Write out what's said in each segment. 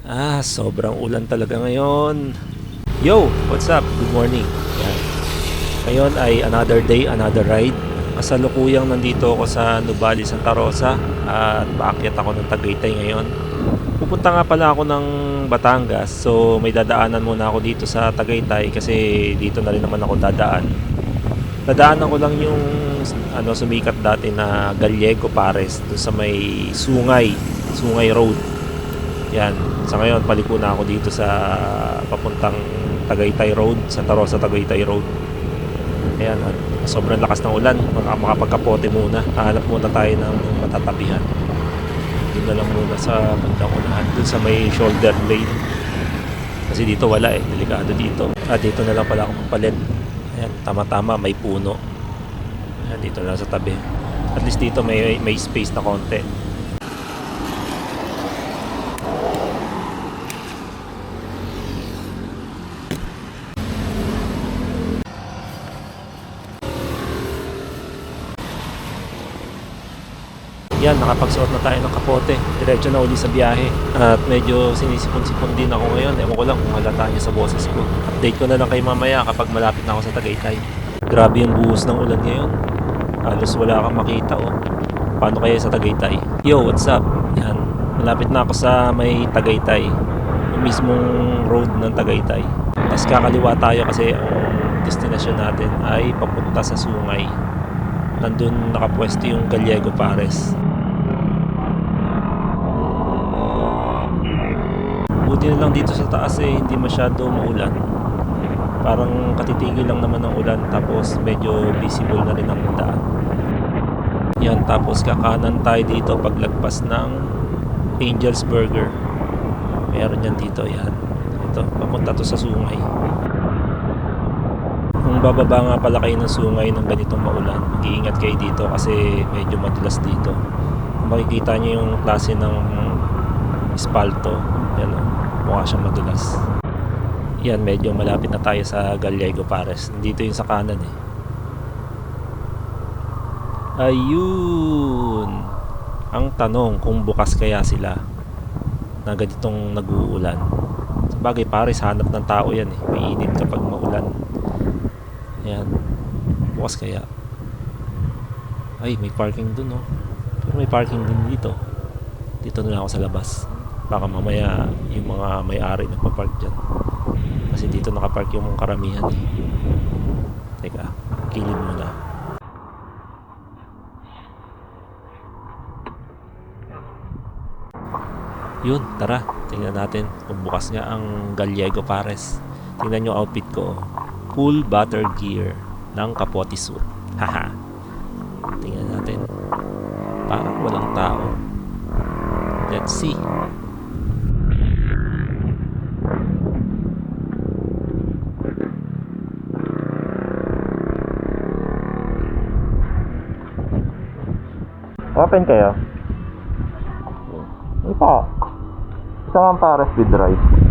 Sobrang ulan talaga ngayon. Yo, what's up? Good morning. Yan. Ngayon ay another day, another ride. Kasalukuyang nandito ako sa Nuvali, Santa Rosa at paakyat ako ng Tagaytay ngayon. Pupunta nga pala ako ng Batangas, so may dadaanan muna ako dito sa Tagaytay kasi dito na rin naman ako dadaan. Dadaanan ko lang yung sumikat dati na Gallego Pares doon sa may Sungay Road. Yan, sa ngayon paliko na ako dito sa papuntang Tagaytay Road, Santa Rosa Tagaytay Road. Ayan, at sobrang lakas ng ulan, makapagkapote muna. Hanap muna tayo ng matatabihan. Doon na lang muna sa bandang unahan, doon sa may shoulder blade. Kasi dito wala delikado dito. Dito na lang pala ako magpalit. Ayan, tama-tama, may puno. Ayan, dito na lang sa tabi. At least dito may space na konti. Yan, nakapagsuot na tayo ng kapote. Diretso na uli sa biyahe. At medyo sinisipon-sipon din ako ngayon. Ewan ko lang kung halata niya sa boses ko. Update ko na lang kay mamaya kapag malapit na ako sa Tagaytay. Grabe yung buhos ng ulan ngayon. Halos wala kang makita Paano kaya sa Tagaytay? Yo, what's up? Yan, malapit na ako sa may Tagaytay. Yung mismong road ng Tagaytay. Tapos kakaliwa tayo kasi ang destinasyon natin ay papunta sa Sungay. Nandun nakapwesto yung Gallego Pares. Buti na lang dito sa taas hindi masyado maulan. Parang katitigil lang naman ng ulan, tapos medyo visible na rin ang daan. Yan, tapos kakanan tayo dito paglagpas ng Angel's Burger. Meron yan dito, yan. Ito, papunta to sa Sungay. Kung bababa nga pala kayo ng Sungay ng ganitong maulan, mag-iingat kayo dito kasi medyo madulas dito. Makikita nyo yung klase ng espalto. Yan mukha siyang madulas. Yan, medyo malapit na tayo sa Gallego Pares. Dito yung sa kanan Ayun. Ang tanong kung bukas kaya sila na ganitong nag-uulan. Sabagay, Pares hanap ng tao yan Mainit kapag maulan. Yan. Bukas kaya. Ay, may parking dun Pero may parking din dito. Dito na lang ako sa labas. Baka mamaya yung mga may-ari nagpa-park dyan. Kasi dito nakapark yung karamihan Teka, kilid muna. Yun, tara. Tingnan natin kung bukas nga ang Gallego Pares. Tingnan yung outfit ko. Full butter gear ng kapote suit. Haha. Tingnan natin. Parang walang tao. Let's see. Open kayo? Ito. Isang Pares with rice.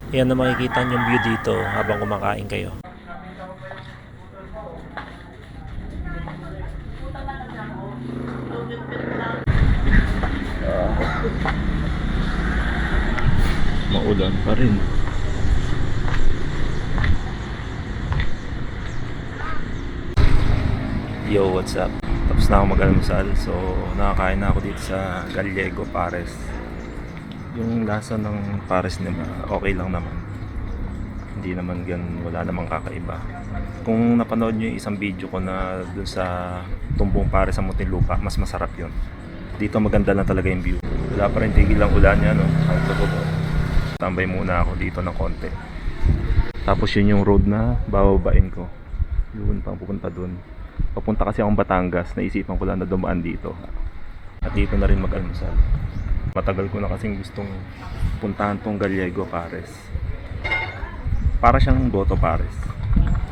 Yan na makikita niyong view dito habang kumakain kayo. Maulan pa rin. Yo, what's up? Tapos na ako mag-almusal. So, nakakain na ako dito sa Gallego Pares. Yung lasa ng Pares nila, okay lang naman. Hindi naman wala namang kakaiba. Kung napanood nyo yung isang video ko na dun sa Tumbong Pare sa Muntinlupa, mas masarap yun. Dito maganda lang talaga yung view. Wala pa rin tigil ang ulan yan, no? Ang totoo. Tambay muna ako dito ng konti. Tapos yun yung road na bababain ko. Yun, pang pupunta dun. Papunta kasi akong Batangas, naisipan ko lang na dumaan dito. At dito na rin mag-almusal. Matagal ko na kasing gustong puntahan tong Gallego Pares. Para siyang Goto Pares.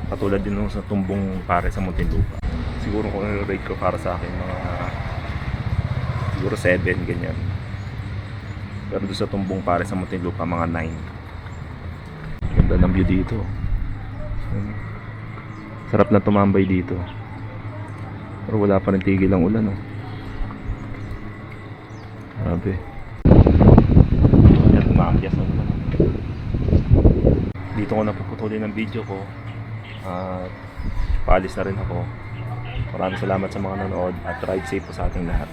Katulad din nung sa Tumbong Pares sa Muntinlupa. Siguro kung i-rate ko para sa akin mga siguro 7 ganyan. Pero doon sa Tumbong Pares sa Muntinlupa mga 9. Ganda ng view dito. Sarap na tumambay dito. Pero wala pa rin tigil ang ulan, oh. Grabe. Yan, umakyas na naman. Dito ko napuputulin ang video ko. At paalis na rin ako. Maraming salamat sa mga nanood at ride safe po sa ating lahat.